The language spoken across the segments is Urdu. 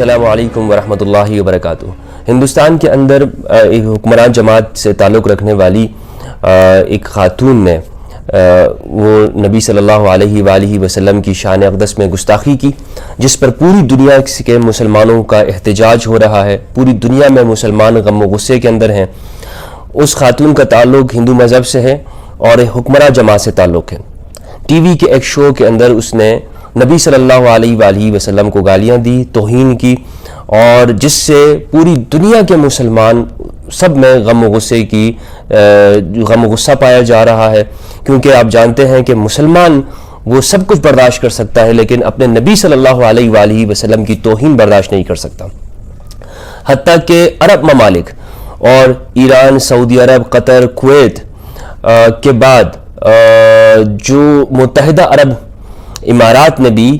السلام علیکم ورحمۃ اللہ وبرکاتہ۔ ہندوستان کے اندر ایک حکمران جماعت سے تعلق رکھنے والی ایک خاتون نے وہ نبی صلی اللہ علیہ وآلہ وسلم کی شان اقدس میں گستاخی کی، جس پر پوری دنیا کے مسلمانوں کا احتجاج ہو رہا ہے۔ پوری دنیا میں مسلمان غم و غصے کے اندر ہیں۔ اس خاتون کا تعلق ہندو مذہب سے ہے اور ایک حکمران جماعت سے تعلق ہے۔ ٹی وی کے ایک شو کے اندر اس نے نبی صلی اللہ علیہ وآلہ وسلم کو گالیاں دی، توہین کی، اور جس سے پوری دنیا کے مسلمان سب میں غم و غصہ پایا جا رہا ہے، کیونکہ آپ جانتے ہیں کہ مسلمان وہ سب کچھ برداشت کر سکتا ہے لیکن اپنے نبی صلی اللہ علیہ وآلہ وسلم کی توہین برداشت نہیں کر سکتا۔ حتیٰ کہ عرب ممالک اور ایران، سعودی عرب، قطر، کویت کے بعد جو متحدہ عرب امارات نے بھی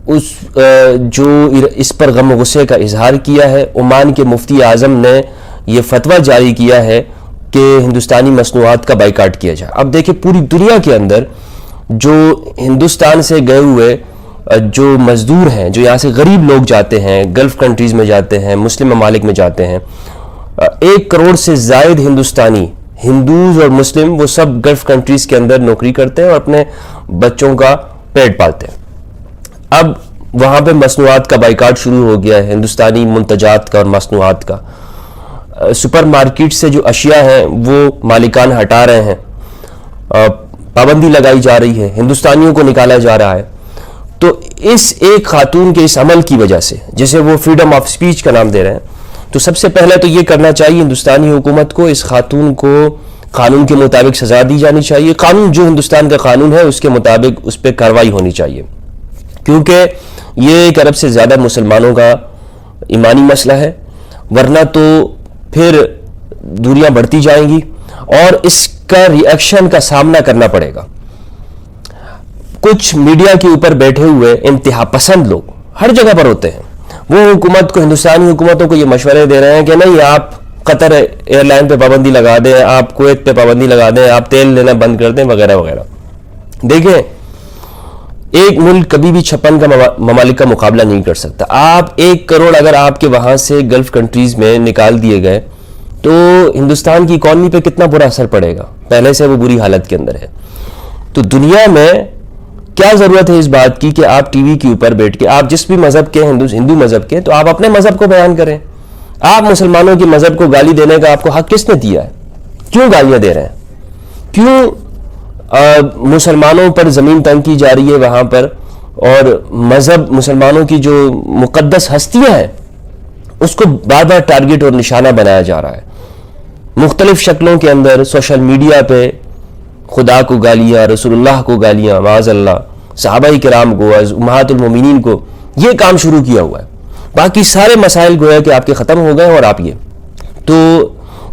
اس پر غم و غصے کا اظہار کیا ہے۔ عمان کے مفتی اعظم نے یہ فتویٰ جاری کیا ہے کہ ہندوستانی مصنوعات کا بائیکاٹ کیا جائے۔ اب دیکھیں پوری دنیا کے اندر جو ہندوستان سے گئے ہوئے جو مزدور ہیں، جو یہاں سے غریب لوگ جاتے ہیں، گلف کنٹریز میں جاتے ہیں، مسلم ممالک میں جاتے ہیں، 1 کروڑ سے زائد ہندوستانی، ہندوز اور مسلم، وہ سب گلف کنٹریز کے اندر نوکری کرتے ہیں اور اپنے بچوں کا پیٹ پالتے ہیں۔ اب وہاں پہ مصنوعات کا بائیکاٹ شروع ہو گیا ہے، ہندوستانی منتجات کا اور مصنوعات کا۔ سپر مارکیٹ سے جو اشیاء ہیں وہ مالکان ہٹا رہے ہیں، پابندی لگائی جا رہی ہے، ہندوستانیوں کو نکالا جا رہا ہے۔ تو اس ایک خاتون کے اس عمل کی وجہ سے، جسے وہ فریڈم آف سپیچ کا نام دے رہے ہیں، تو سب سے پہلے تو یہ کرنا چاہیے ہندوستانی حکومت کو، اس خاتون کو قانون کے مطابق سزا دی جانی چاہیے۔ قانون جو ہندوستان کا قانون ہے اس کے مطابق اس پہ کارروائی ہونی چاہیے، کیونکہ یہ ایک ارب سے زیادہ مسلمانوں کا ایمانی مسئلہ ہے، ورنہ تو پھر دوریاں بڑھتی جائیں گی اور اس کا ری ایکشن کا سامنا کرنا پڑے گا۔ کچھ میڈیا کے اوپر بیٹھے ہوئے انتہا پسند لوگ ہر جگہ پر ہوتے ہیں، وہ حکومت کو، ہندوستانی حکومتوں کو یہ مشورے دے رہے ہیں کہ نہیں، آپ قطر ایئر لائن پہ پابندی لگا دیں، آپ کویت پہ پابندی لگا دیں، آپ تیل لینا بند کر دیں، وغیرہ وغیرہ۔ دیکھیں، ایک ملک کبھی بھی 56 ممالک کا مقابلہ نہیں کر سکتا۔ آپ 1 کروڑ اگر آپ کے وہاں سے گلف کنٹریز میں نکال دیے گئے تو ہندوستان کی اکانومی پہ کتنا برا اثر پڑے گا، پہلے سے وہ بری حالت کے اندر ہے۔ تو دنیا میں کیا ضرورت ہے اس بات کی کہ آپ ٹی وی کے اوپر بیٹھ کے، آپ جس بھی مذہب کے، ہندو مذہب کے، تو آپ اپنے مذہب کو بیان کریں۔ آپ مسلمانوں کے مذہب کو گالی دینے کا آپ کو حق کس نے دیا ہے؟ کیوں گالیاں دے رہے ہیں؟ کیوں مسلمانوں پر زمین تنگ کی جا رہی ہے وہاں پر، اور مذہب، مسلمانوں کی جو مقدس ہستیاں ہیں اس کو بار بار ٹارگٹ اور نشانہ بنایا جا رہا ہے۔ مختلف شکلوں کے اندر سوشل میڈیا پہ خدا کو گالیاں، رسول اللہ کو گالیاں، معاذ اللہ، صحابہ کرام کو، امہات المومنین کو، یہ کام شروع کیا ہوا ہے۔ باقی سارے مسائل گویا کہ آپ کے ختم ہو گئے، اور آپ یہ تو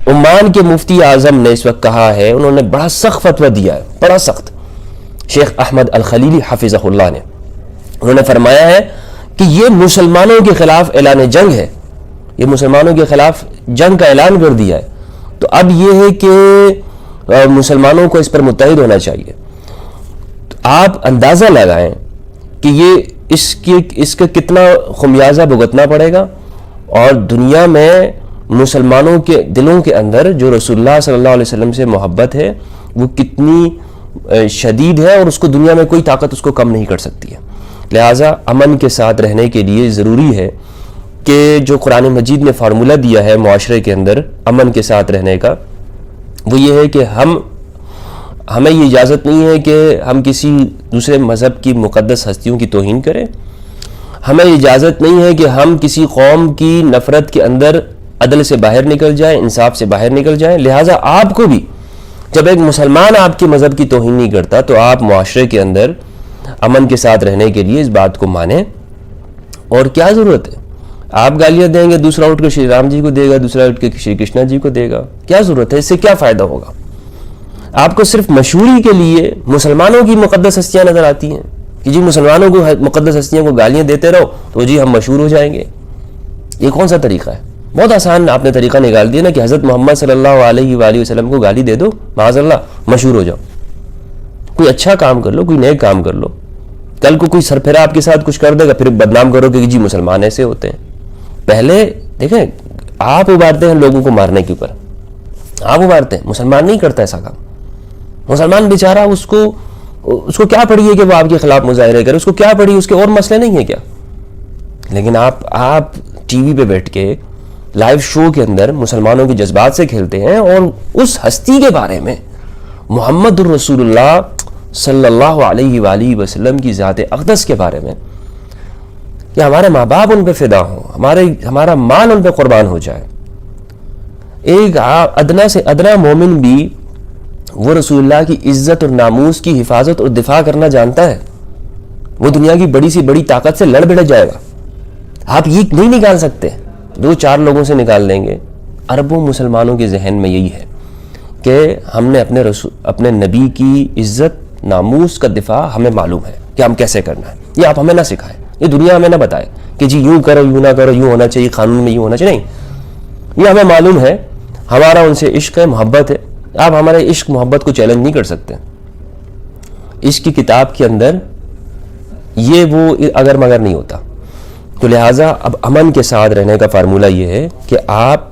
عمان کے مفتی اعظم نے اس وقت کہا ہے، انہوں نے بڑا سخت فتویٰ دیا ہے، بڑا سخت، شیخ احمد الخلیلی حفظہ اللہ نے، انہوں نے فرمایا ہے کہ یہ مسلمانوں کے خلاف اعلان جنگ ہے، یہ مسلمانوں کے خلاف جنگ کا اعلان کر دیا ہے۔ تو اب یہ ہے کہ مسلمانوں کو اس پر متحد ہونا چاہیے۔ تو آپ اندازہ لگائیں کہ یہ اس کا کتنا خمیازہ بھگتنا پڑے گا، اور دنیا میں مسلمانوں کے دلوں کے اندر جو رسول اللہ صلی اللہ علیہ وسلم سے محبت ہے وہ کتنی شدید ہے، اور اس کو دنیا میں کوئی طاقت اس کو کم نہیں کر سکتی ہے۔ لہٰذا امن کے ساتھ رہنے کے لیے ضروری ہے کہ جو قرآن مجید نے فارمولہ دیا ہے معاشرے کے اندر امن کے ساتھ رہنے کا، وہ یہ ہے کہ ہمیں یہ اجازت نہیں ہے کہ ہم کسی دوسرے مذہب کی مقدس ہستیوں کی توہین کریں، ہمیں اجازت نہیں ہے کہ ہم کسی قوم کی نفرت کے اندر عدل سے باہر نکل جائیں، انصاف سے باہر نکل جائیں۔ لہٰذا آپ کو بھی، جب ایک مسلمان آپ کے مذہب کی توہین نہیں کرتا تو آپ معاشرے کے اندر امن کے ساتھ رہنے کے لیے اس بات کو مانیں۔ اور کیا ضرورت ہے؟ آپ گالیاں دیں گے، دوسرا اٹھ کے شری رام جی کو دے گا، دوسرا اٹھ کے شری کرشنا جی کو دے گا، کیا ضرورت ہے؟ اس سے کیا فائدہ ہوگا؟ آپ کو صرف مشہوری کے لیے مسلمانوں کی مقدس ہستیاں نظر آتی ہیں کہ جی مسلمانوں کو مقدس ہستیوں کو گالیاں دیتے رہو تو جی ہم مشہور ہو جائیں گے۔ یہ کون سا طریقہ ہے؟ بہت آسان آپ نے طریقہ نکال دیا نا کہ حضرت محمد صلی اللہ علیہ وآلہ وسلم کو گالی دے دو، معاذ اللہ مشہور ہو جاؤ۔ کوئی اچھا کام کر لو، کوئی نیک کام کر لو، کل کو کوئی سرپھرا آپ کے ساتھ کچھ کر دے گا، پھر بدنام کرو کہ جی مسلمان ایسے ہوتے ہیں۔ پہلے دیکھیں آپ ابھارتے ہیں لوگوں کو مارنے کے اوپر، آپ ابھارتے ہیں، مسلمان نہیں کرتا ایسا کام. مسلمان بیچارہ اس کو کیا پڑی ہے کہ وہ آپ کے خلاف مظاہرے کرے، اس کو کیا پڑی، اس کے اور مسئلے نہیں ہیں کیا؟ لیکن آپ ٹی وی پہ بیٹھ کے لائیو شو کے اندر مسلمانوں کے جذبات سے کھیلتے ہیں، اور اس ہستی کے بارے میں، محمد الرسول اللہ صلی اللہ علیہ وآلہ وسلم کی ذات اقدس کے بارے میں، کہ ہمارے ماں باپ ان پہ فدا ہوں، ہمارا مال ان پہ قربان ہو جائے. ایک ادنا سے ادنا مومن بھی وہ رسول اللہ کی عزت اور ناموس کی حفاظت اور دفاع کرنا جانتا ہے. وہ دنیا کی بڑی سی بڑی طاقت سے لڑ بھڑ جائے گا. آپ یہ نہیں نکال سکتے، 2-4 لوگوں سے نکال لیں گے. اربوں مسلمانوں کے ذہن میں یہی ہے کہ ہم نے اپنے نبی کی عزت ناموس کا دفاع ہمیں معلوم ہے کہ ہم کیسے کرنا ہے. یہ آپ ہمیں نہ سکھائیں، یہ دنیا ہمیں نہ بتائے کہ جی یوں کرو یوں نہ کرو، یوں ہونا چاہیے، قانون میں یوں ہونا چاہیے. نہیں، یہ ہمیں معلوم ہے، ہمارا ان سے عشق ہے، محبت ہے. آپ ہمارے عشق محبت کو چیلنج نہیں کر سکتے. عشق کی کتاب کے اندر یہ وہ اگر مگر نہیں ہوتا. تو لہٰذا اب امن کے ساتھ رہنے کا فارمولہ یہ ہے کہ آپ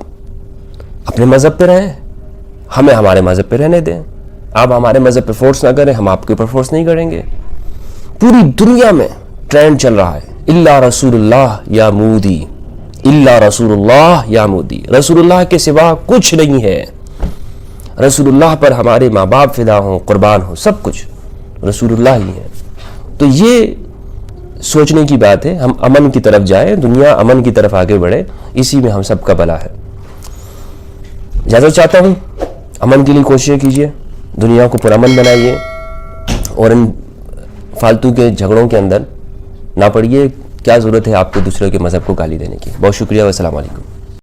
اپنے مذہب پہ رہیں، ہمیں ہمارے مذہب پہ رہنے دیں. آپ ہمارے مذہب پہ فورس نہ کریں، ہم آپ کے اوپر فورس نہیں کریں گے. پوری دنیا میں ٹرینڈ چل رہا ہے الا رسول اللہ یا مودی، الا رسول اللہ یا مودی. رسول اللہ کے سوا کچھ نہیں ہے. رسول اللہ پر ہمارے ماں باپ فدا ہوں، قربان ہوں، سب کچھ رسول اللہ ہی ہے. تو یہ سوچنے کی بات ہے. ہم امن کی طرف جائیں، دنیا امن کی طرف آگے بڑھے، اسی میں ہم سب کا بھلا ہے. اجازت چاہتا ہوں، امن کے لیے کوششیں کیجیے، دنیا کو پرامن بنائیے، اور ان فالتو کے جھگڑوں کے اندر نہ پڑیے. کیا ضرورت ہے آپ کو دوسرے کے مذہب کو گالی دینے کی. بہت شکریہ، والسلام علیکم.